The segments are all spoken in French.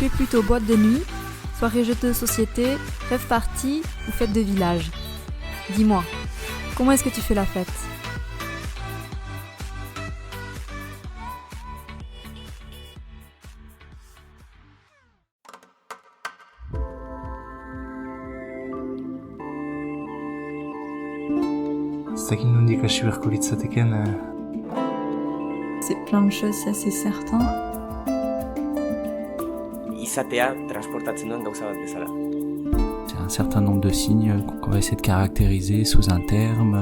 Tu es plutôt boîte de nuit, soirée jeux de société, rêve party ou fête de village? Dis-moi, comment est-ce que tu fais la fête? C'est plein de choses, ça c'est certain. Izatea transportatzen duen gauza bat bezala. C'est un certain nombre de signes qu'on va essayer de caractériser sous un terme.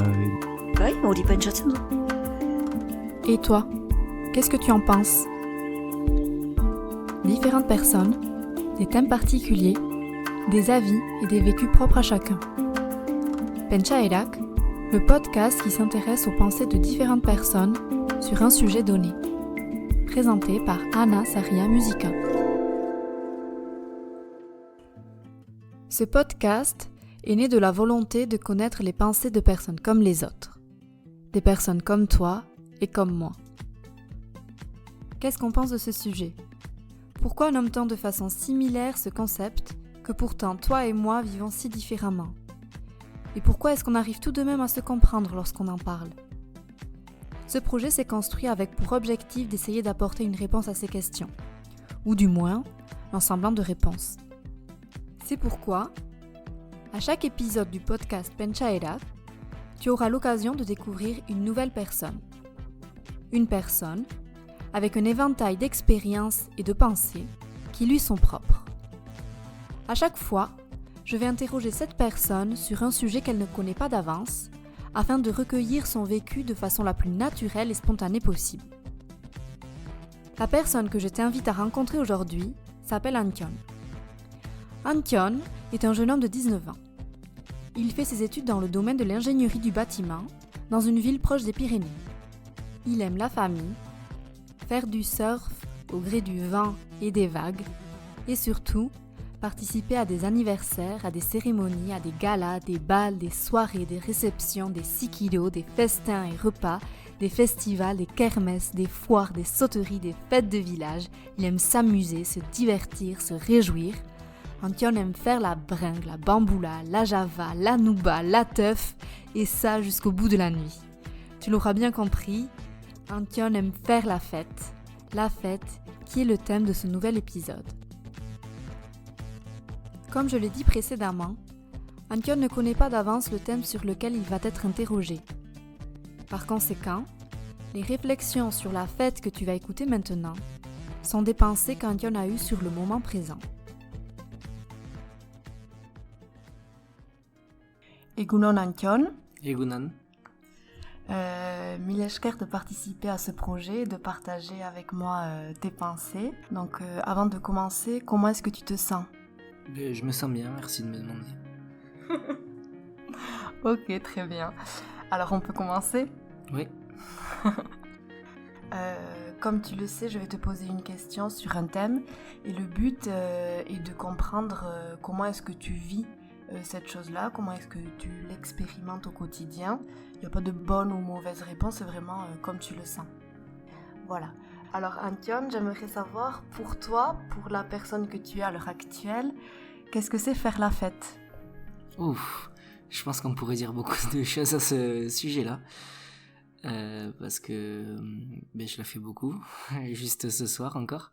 Bai, hori pentsatzen du. Et toi, qu'est-ce que tu en penses? Différentes personnes, des thèmes particuliers, des avis et des vécus propres à chacun. Pentsaerak, le podcast qui s'intéresse aux pensées de différentes personnes sur un sujet donné. Présenté par Anna Saria Musica. Ce podcast est né de la volonté de connaître les pensées de personnes comme les autres. Des personnes comme toi et comme moi. Qu'est-ce qu'on pense de ce sujet? Pourquoi nomme-t-on de façon similaire ce concept que pourtant toi et moi vivons si différemment? Et pourquoi est-ce qu'on arrive tout de même à se comprendre lorsqu'on en parle? Ce projet s'est construit avec pour objectif d'essayer d'apporter une réponse à ces questions, ou du moins, un semblant de réponse. C'est pourquoi, à chaque épisode du podcast Pentsaerak, tu auras l'occasion de découvrir une nouvelle personne. Une personne avec un éventail d'expériences et de pensées qui lui sont propres. À chaque fois, je vais interroger cette personne sur un sujet qu'elle ne connaît pas d'avance, afin de recueillir son vécu de façon la plus naturelle et spontanée possible. La personne que je t'invite à rencontrer aujourd'hui s'appelle Antion. Antion est un jeune homme de 19 ans. Il fait ses études dans le domaine de l'ingénierie du bâtiment, dans une ville proche des Pyrénées. Il aime la famille, faire du surf au gré du vent et des vagues, et surtout, participer à des anniversaires, à des cérémonies, à des galas, des bals, des soirées, des réceptions, des sikilos, des festins et repas, des festivals, des kermesses, des foires, des sauteries, des fêtes de village. Il aime s'amuser, se divertir, se réjouir. Antion aime faire la bringue, la bamboula, la java, la nouba, la teuf, et ça jusqu'au bout de la nuit. Tu l'auras bien compris, Antion aime faire la fête qui est le thème de ce nouvel épisode. Comme je l'ai dit précédemment, Antion ne connaît pas d'avance le thème sur lequel il va être interrogé. Par conséquent, les réflexions sur la fête que tu vas écouter maintenant sont des pensées qu'Antion a eues sur le moment présent. Egunon Antion. Egunan. Mille esker de participer à ce projet et de partager avec moi tes pensées. Donc avant de commencer, comment est-ce que tu te sens? Je me sens bien, merci de me demander. Ok, très bien. Alors on peut commencer? Oui. Comme tu le sais, je vais te poser une question sur un thème et le but est de comprendre comment est-ce que tu vis cette chose-là, comment est-ce que tu l'expérimentes au quotidien. Il n'y a pas de bonne ou mauvaise réponse, c'est vraiment comme tu le sens. Voilà. Alors Antion, j'aimerais savoir pour toi, pour la personne que tu es à l'heure actuelle, qu'est-ce que c'est faire la fête? Ouf, je pense qu'on pourrait dire beaucoup de choses à ce sujet-là. Parce que je la fais beaucoup, juste ce soir encore.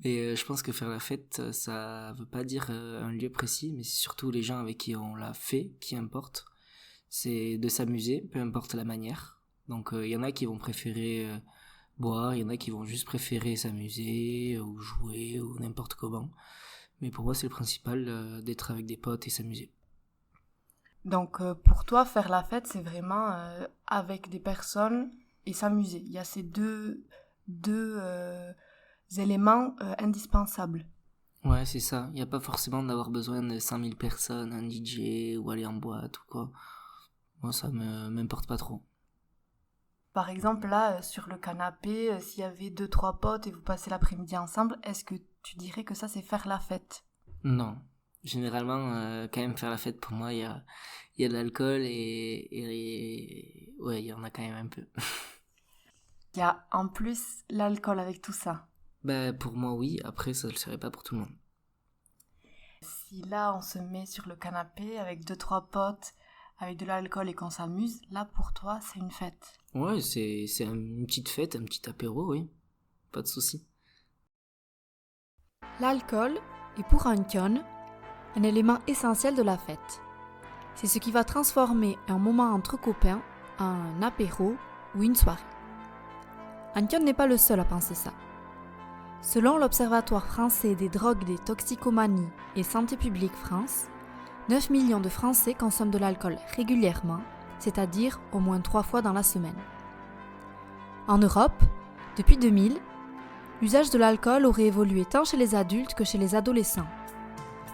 Et je pense que faire la fête, ça veut pas dire un lieu précis, mais c'est surtout les gens avec qui on l'a fait qui importe. C'est de s'amuser, peu importe la manière. Donc il y en a qui vont préférer boire, il y en a qui vont juste préférer s'amuser ou jouer ou n'importe comment. Mais pour moi, c'est le principal d'être avec des potes et s'amuser. Donc pour toi, faire la fête, c'est vraiment avec des personnes et s'amuser. Il y a ces deux éléments indispensables. Ouais, c'est ça. Il n'y a pas forcément d'avoir besoin de 100 000 personnes, un DJ ou aller en boîte ou quoi. Moi, ça m'importe pas trop. Par exemple, là, sur le canapé, s'il y avait 2-3 potes et vous passez l'après-midi ensemble, est-ce que tu dirais que ça, c'est faire la fête? Non. Généralement, quand même, faire la fête, pour moi, il y a de l'alcool et ouais, il y en a quand même un peu. Il y a en plus l'alcool avec tout ça. Pour moi, oui. Après, ça ne le serait pas pour tout le monde. Si là, on se met sur le canapé avec 2-3 potes, avec de l'alcool et qu'on s'amuse, là, pour toi, c'est une fête. Ouais, c'est une petite fête, un petit apéro, oui. Pas de souci. L'alcool est pour un Kion un élément essentiel de la fête. C'est ce qui va transformer un moment entre copains en un apéro ou une soirée. Un Kion n'est pas le seul à penser ça. Selon l'Observatoire français des drogues, des toxicomanies et Santé publique France, 9 millions de Français consomment de l'alcool régulièrement, c'est-à-dire au moins 3 fois dans la semaine. En Europe, depuis 2000, l'usage de l'alcool aurait évolué tant chez les adultes que chez les adolescents.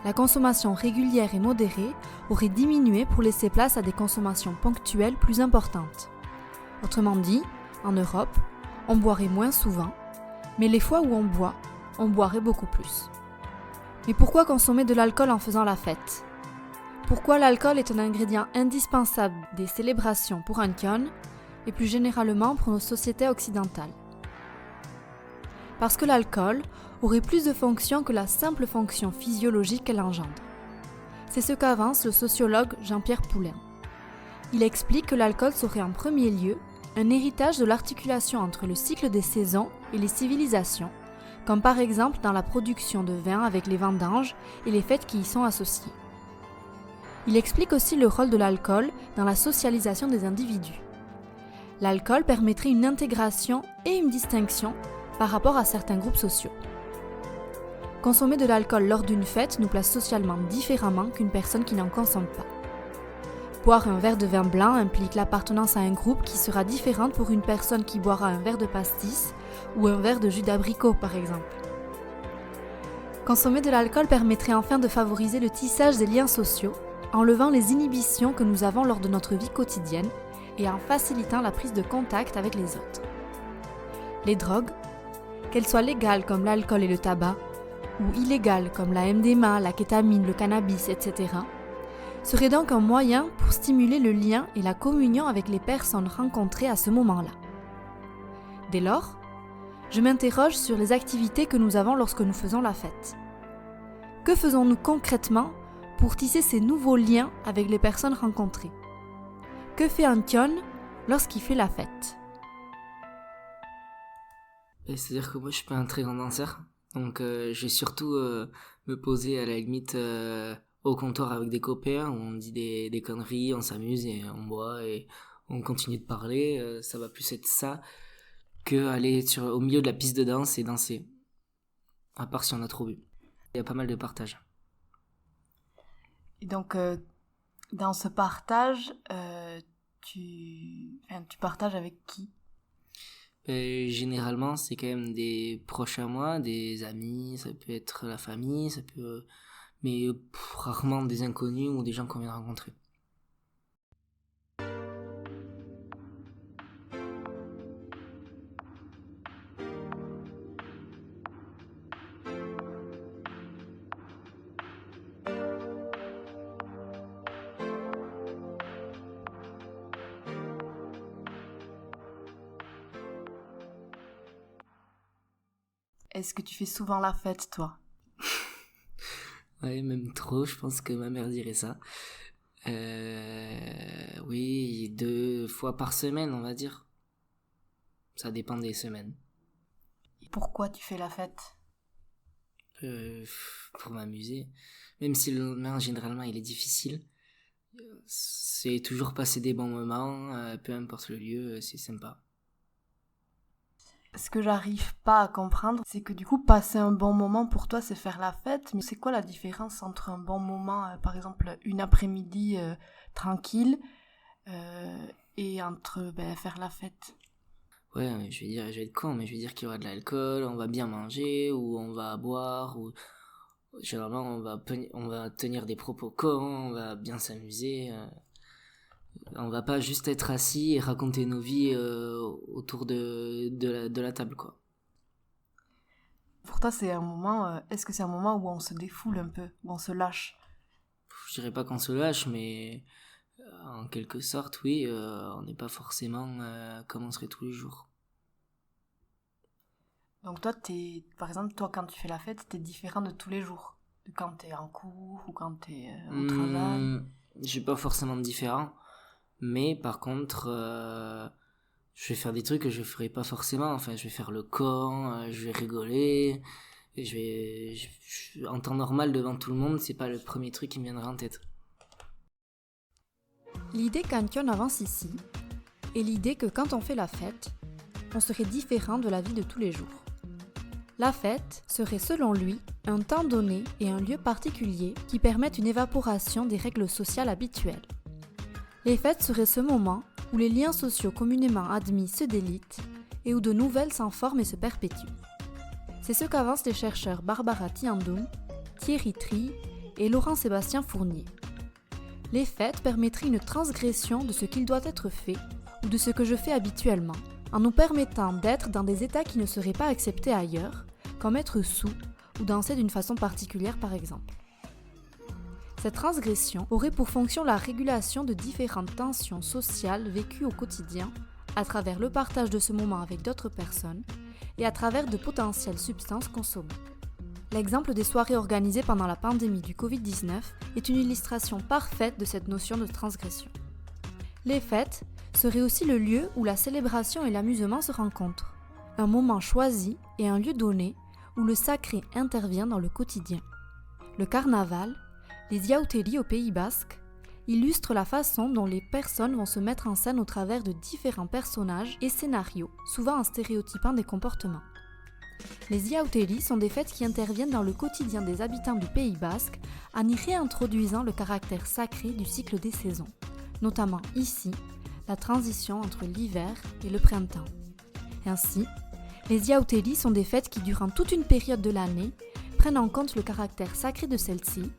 La consommation régulière et modérée aurait diminué pour laisser place à des consommations ponctuelles plus importantes. Autrement dit, en Europe, on boirait moins souvent, mais les fois où on boirait beaucoup plus. Mais pourquoi consommer de l'alcool en faisant la fête ? Pourquoi l'alcool est un ingrédient indispensable des célébrations pour un Kion et plus généralement pour nos sociétés occidentales ? Parce que l'alcool aurait plus de fonctions que la simple fonction physiologique qu'elle engendre. C'est ce qu'avance le sociologue Jean-Pierre Poulin. Il explique que l'alcool serait en premier lieu un héritage de l'articulation entre le cycle des saisons et les civilisations, comme par exemple dans la production de vin avec les vendanges et les fêtes qui y sont associées. Il explique aussi le rôle de l'alcool dans la socialisation des individus. L'alcool permettrait une intégration et une distinction par rapport à certains groupes sociaux. Consommer de l'alcool lors d'une fête nous place socialement différemment qu'une personne qui n'en consomme pas. Boire un verre de vin blanc implique l'appartenance à un groupe qui sera différente pour une personne qui boira un verre de pastis ou un verre de jus d'abricot par exemple. Consommer de l'alcool permettrait enfin de favoriser le tissage des liens sociaux en levant les inhibitions que nous avons lors de notre vie quotidienne et en facilitant la prise de contact avec les autres. Les drogues, qu'elles soient légales comme l'alcool et le tabac, ou illégales comme la MDMA, la kétamine, le cannabis, etc., seraient donc un moyen pour stimuler le lien et la communion avec les personnes rencontrées à ce moment-là. Dès lors, je m'interroge sur les activités que nous avons lorsque nous faisons la fête. Que faisons-nous concrètement pour tisser ces nouveaux liens avec les personnes rencontrées ? Que fait un Kion lorsqu'il fait la fête ? C'est-à-dire que moi, je suis pas un très grand danseur. Donc, je vais surtout me poser à la limite au comptoir avec des copains où on dit des conneries, on s'amuse et on boit et on continue de parler. Ça va plus être ça que aller au milieu de la piste de danse et danser. À part si on a trop bu. Il y a pas mal de partage. Et donc, dans ce partage, tu partages avec qui ? Généralement, c'est quand même des proches à moi, des amis, ça peut être la famille, mais rarement des inconnus ou des gens qu'on vient de rencontrer. Est-ce que tu fais souvent la fête, toi ? Ouais, même trop, je pense que ma mère dirait ça. Oui, 2 fois par semaine, on va dire. Ça dépend des semaines. Pourquoi tu fais la fête ? Pour m'amuser. Même si le lendemain, généralement, il est difficile. C'est toujours passer des bons moments, peu importe le lieu, c'est sympa. Ce que j'arrive pas à comprendre, c'est que du coup, passer un bon moment pour toi, c'est faire la fête. Mais c'est quoi la différence entre un bon moment, par exemple, une après-midi tranquille, et entre faire la fête ? Ouais, je vais être con, mais je vais dire qu'il y aura de l'alcool, on va bien manger, ou on va boire, ou généralement on va tenir des propos cons, on va bien s'amuser. On va pas juste être assis et raconter nos vies autour de la table, quoi. Pour toi, c'est un moment. Est-ce que c'est un moment où on se défoule un peu, où on se lâche ? Je dirais pas qu'on se lâche, mais en quelque sorte, oui, on n'est pas forcément comme on serait tous les jours. Donc toi, par exemple, quand tu fais la fête, t'es différent de tous les jours. De quand t'es en cours ou quand t'es au travail. Je suis pas forcément différent, mais par contre, je vais faire des trucs que je ferais pas forcément. Enfin, je vais faire le con, je vais rigoler, et en temps normal devant tout le monde, c'est pas le premier truc qui me viendra en tête. L'idée qu'Antion avance ici est l'idée que quand on fait la fête, on serait différent de la vie de tous les jours. La fête serait selon lui un temps donné et un lieu particulier qui permettent une évaporation des règles sociales habituelles. Les fêtes seraient ce moment où les liens sociaux communément admis se délitent et où de nouvelles s'en forment et se perpétuent. C'est ce qu'avancent les chercheurs Barbara Tiandoum, Thierry Trie et Laurent-Sébastien Fournier. Les fêtes permettraient une transgression de ce qu'il doit être fait ou de ce que je fais habituellement, en nous permettant d'être dans des états qui ne seraient pas acceptés ailleurs, comme être sous ou danser d'une façon particulière par exemple. Cette transgression aurait pour fonction la régulation de différentes tensions sociales vécues au quotidien, à travers le partage de ce moment avec d'autres personnes et à travers de potentielles substances consommées. L'exemple des soirées organisées pendant la pandémie du Covid-19 est une illustration parfaite de cette notion de transgression. Les fêtes seraient aussi le lieu où la célébration et l'amusement se rencontrent, un moment choisi et un lieu donné où le sacré intervient dans le quotidien. Le carnaval, les yaouteri au Pays Basque, illustrent la façon dont les personnes vont se mettre en scène au travers de différents personnages et scénarios, souvent en stéréotypant des comportements. Les yaouteri sont des fêtes qui interviennent dans le quotidien des habitants du Pays Basque en y réintroduisant le caractère sacré du cycle des saisons, notamment ici, la transition entre l'hiver et le printemps. Ainsi, les yaouteri sont des fêtes qui, durant toute une période de l'année, prennent en compte le caractère sacré de celle-ci,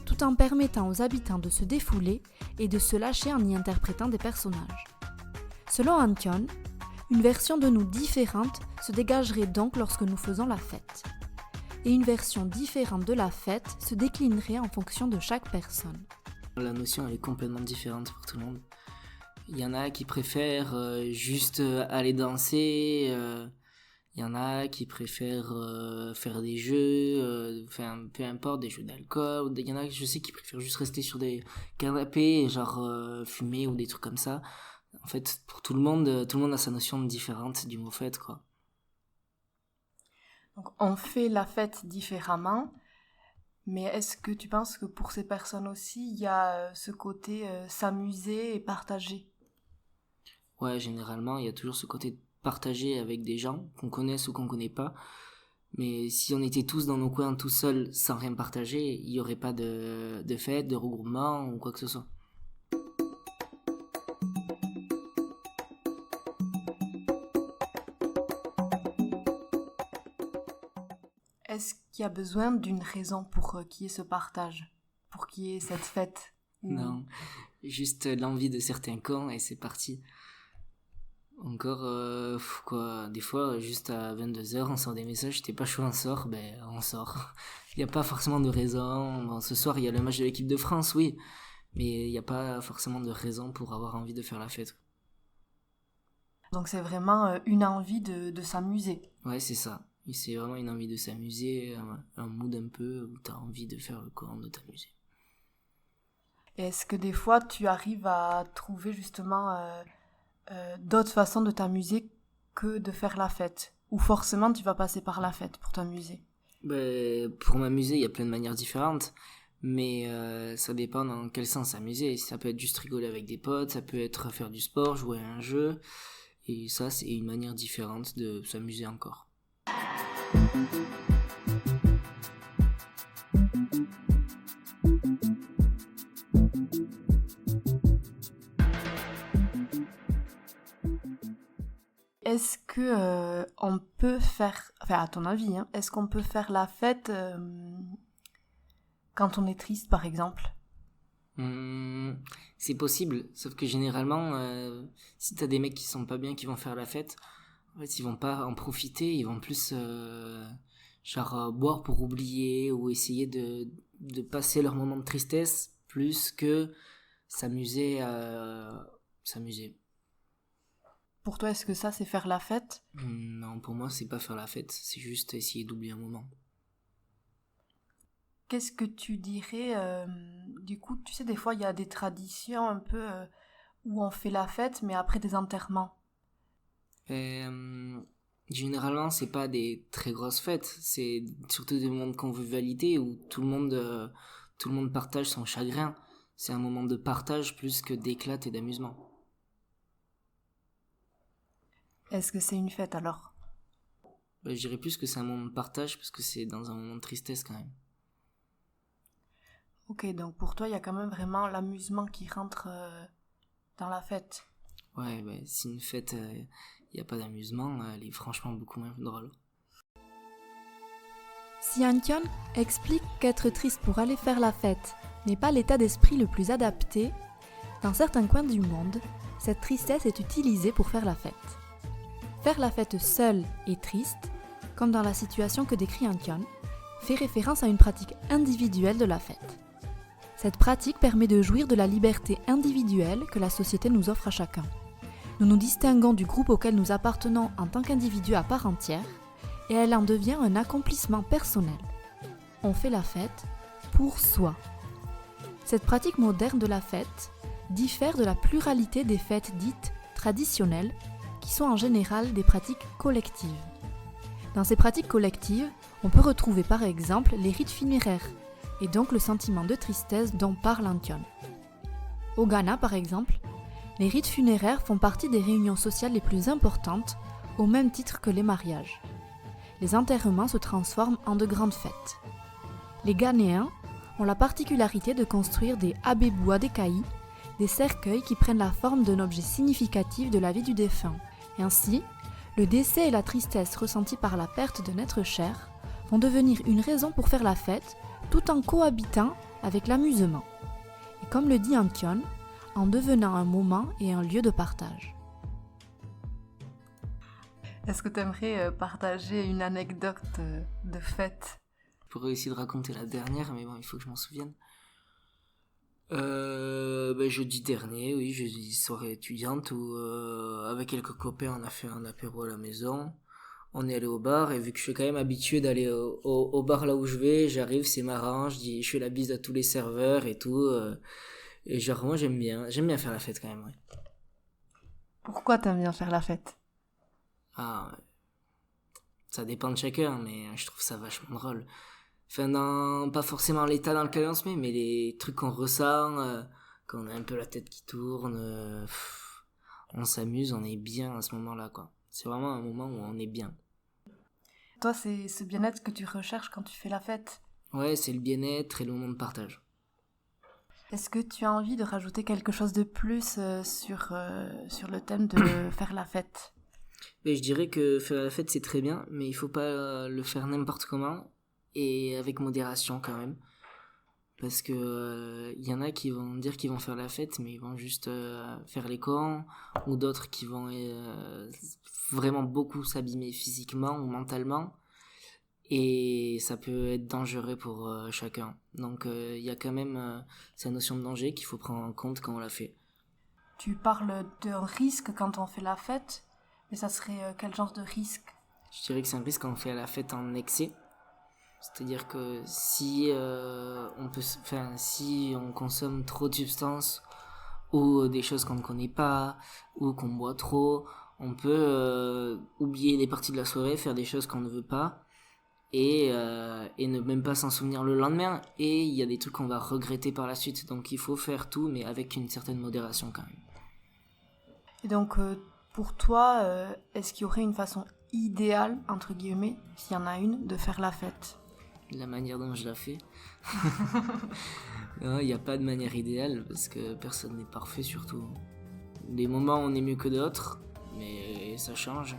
tout en permettant aux habitants de se défouler et de se lâcher en y interprétant des personnages. Selon Antion, une version de nous différente se dégagerait donc lorsque nous faisons la fête. Et une version différente de la fête se déclinerait en fonction de chaque personne. La notion elle est complètement différente pour tout le monde. Il y en a qui préfèrent juste aller danser, il y en a qui préfèrent faire des jeux, peu importe, des jeux d'alcool, il y en a je sais qui préfèrent juste rester sur des canapés, genre fumer ou des trucs comme ça. En fait, pour tout le monde a sa notion différente du mot fête, quoi. Donc on fait la fête différemment, mais est-ce que tu penses que pour ces personnes aussi, il y a ce côté s'amuser et partager ? Ouais, généralement, il y a toujours ce côté partager avec des gens qu'on connaisse ou qu'on connaît pas. Mais si on était tous dans nos coins tout seuls sans rien partager, il y aurait pas de fête, de regroupement ou quoi que ce soit. Est-ce qu'il y a besoin d'une raison pour qu'il y ait ce partage, pour qu'il y ait cette fête ? Non, juste l'envie de certains cons et c'est parti. Encore, des fois, juste à 22h, on sort des messages, t'es pas chaud, on sort, on sort. Il n'y a pas forcément de raison. Bon, ce soir, il y a le match de l'équipe de France, oui, mais il n'y a pas forcément de raison pour avoir envie de faire la fête. Donc c'est vraiment une envie de s'amuser. Ouais, c'est ça. Et c'est vraiment une envie de s'amuser, un mood un peu où t'as envie de faire le camp, de t'amuser. Et est-ce que des fois, tu arrives à trouver justement d'autres façons de t'amuser que de faire la fête ? Ou forcément, tu vas passer par la fête pour t'amuser ? Pour m'amuser, il y a plein de manières différentes. Mais ça dépend dans quel sens s'amuser. Ça peut être juste rigoler avec des potes, ça peut être faire du sport, jouer à un jeu. Et ça, c'est une manière différente de s'amuser encore. Est-ce que on peut faire, enfin à ton avis, est-ce qu'on peut faire la fête quand on est triste par exemple ? C'est possible, sauf que généralement, si t'as des mecs qui sont pas bien, qui vont faire la fête, en fait, ils vont pas en profiter, ils vont plus boire pour oublier ou essayer de passer leur moment de tristesse plus que s'amuser. Pour toi, est-ce que ça, c'est faire la fête? Non, pour moi, c'est pas faire la fête, c'est juste essayer d'oublier un moment. Qu'est-ce que tu dirais, du coup, tu sais, des fois, il y a des traditions un peu où on fait la fête, mais après des enterrements. Généralement, c'est pas des très grosses fêtes, c'est surtout des moments de convivialité où tout le monde partage son chagrin. C'est un moment de partage plus que d'éclat et d'amusement. Est-ce que c'est une fête alors? Je dirais plus que c'est un moment de partage parce que c'est dans un moment de tristesse quand même. Ok, donc pour toi, il y a quand même vraiment l'amusement qui rentre dans la fête. Ouais, si une fête, y a pas d'amusement, elle est franchement beaucoup moins drôle. Si Antion explique qu'être triste pour aller faire la fête n'est pas l'état d'esprit le plus adapté, dans certains coins du monde, cette tristesse est utilisée pour faire la fête. Faire la fête seule et triste, comme dans la situation que décrit Antion, fait référence à une pratique individuelle de la fête. Cette pratique permet de jouir de la liberté individuelle que la société nous offre à chacun. Nous nous distinguons du groupe auquel nous appartenons en tant qu'individus à part entière, et elle en devient un accomplissement personnel. On fait la fête pour soi. Cette pratique moderne de la fête diffère de la pluralité des fêtes dites traditionnelles, qui sont en général des pratiques collectives. Dans ces pratiques collectives, on peut retrouver par exemple les rites funéraires, et donc le sentiment de tristesse dont parle Antion. Au Ghana par exemple, les rites funéraires font partie des réunions sociales les plus importantes, au même titre que les mariages. Les enterrements se transforment en de grandes fêtes. Les Ghanéens ont la particularité de construire des abébou adekaï, des cercueils qui prennent la forme d'un objet significatif de la vie du défunt. Et ainsi, le décès et la tristesse ressentie par la perte d'un être cher vont devenir une raison pour faire la fête, tout en cohabitant avec l'amusement. Et comme le dit Antion, en devenant un moment et un lieu de partage. Est-ce que tu aimerais partager une anecdote de fête? Je pourrais essayer de raconter la dernière, mais bon, il faut que je m'en souvienne. Jeudi dernier, oui, jeudi soirée étudiante où avec quelques copains on a fait un apéro à la maison. On est allé au bar et vu que je suis quand même habitué d'aller au bar là où je vais, j'arrive, c'est marrant, je fais la bise à tous les serveurs et tout. Et genre moi j'aime bien faire la fête quand même, ouais. Pourquoi t'aimes bien faire la fête? Ah, ouais. Ça dépend de chacun, mais je trouve ça vachement drôle. Enfin, pas forcément l'état dans lequel on se met, mais les trucs qu'on ressent, quand on a un peu la tête qui tourne, on s'amuse, on est bien à ce moment-là, quoi. C'est vraiment un moment où on est bien. Toi, c'est ce bien-être que tu recherches quand tu fais la fête? Ouais, c'est le bien-être et le moment de partage. Est-ce que tu as envie de rajouter quelque chose de plus sur le thème de faire la fête? Mais je dirais que faire la fête c'est très bien, mais il faut pas le faire n'importe comment et avec modération quand même. Parce que y en a qui vont dire qu'ils vont faire la fête, mais ils vont juste faire les cons, ou d'autres qui vont vraiment beaucoup s'abîmer physiquement ou mentalement, et ça peut être dangereux pour chacun. Donc il y a quand même cette notion de danger qu'il faut prendre en compte quand on la fait. Tu parles d'un risque quand on fait la fête, mais ça serait quel genre de risque? Je dirais que c'est un risque quand on fait la fête en excès. C'est-à-dire que si on consomme trop de substances ou des choses qu'on ne connaît pas ou qu'on boit trop, on peut oublier des parties de la soirée, faire des choses qu'on ne veut pas et ne même pas s'en souvenir le lendemain. Et il y a des trucs qu'on va regretter par la suite. Donc il faut faire tout, mais avec une certaine modération quand même. Et donc pour toi, est-ce qu'il y aurait une façon idéale, entre guillemets, s'il y en a une, de faire la fête? La manière dont je la fais. Non, il n'y a pas de manière idéale parce que personne n'est parfait surtout. Des moments on est mieux que d'autres, mais ça change.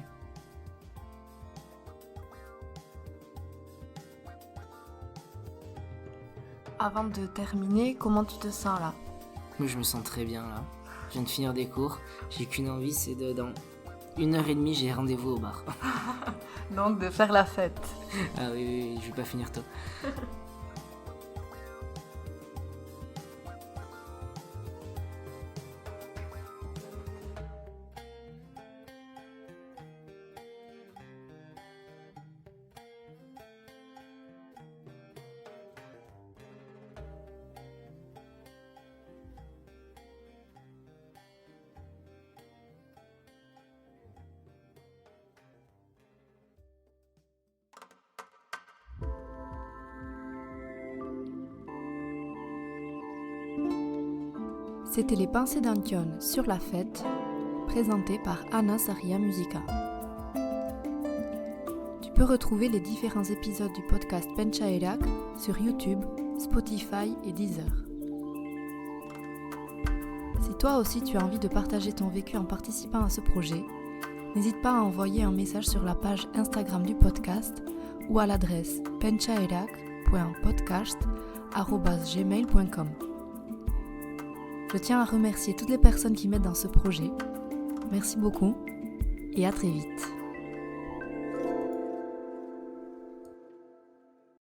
Avant de terminer, comment tu te sens là? Moi je me sens très bien là. Je viens de finir des cours, j'ai qu'une envie, c'est dans 1h30 j'ai rendez-vous au bar. Donc de faire la fête. Ah oui, je vais pas finir tôt. C'était les pensées d'Antion sur la fête, présentées par Anna Saria Musica. Tu peux retrouver les différents épisodes du podcast Pentsaerak sur YouTube, Spotify et Deezer. Si toi aussi tu as envie de partager ton vécu en participant à ce projet, n'hésite pas à envoyer un message sur la page Instagram du podcast ou à l'adresse pentsaerak.podcast@gmail.com. Je tiens à remercier toutes les personnes qui m'aident dans ce projet. Merci beaucoup et à très vite.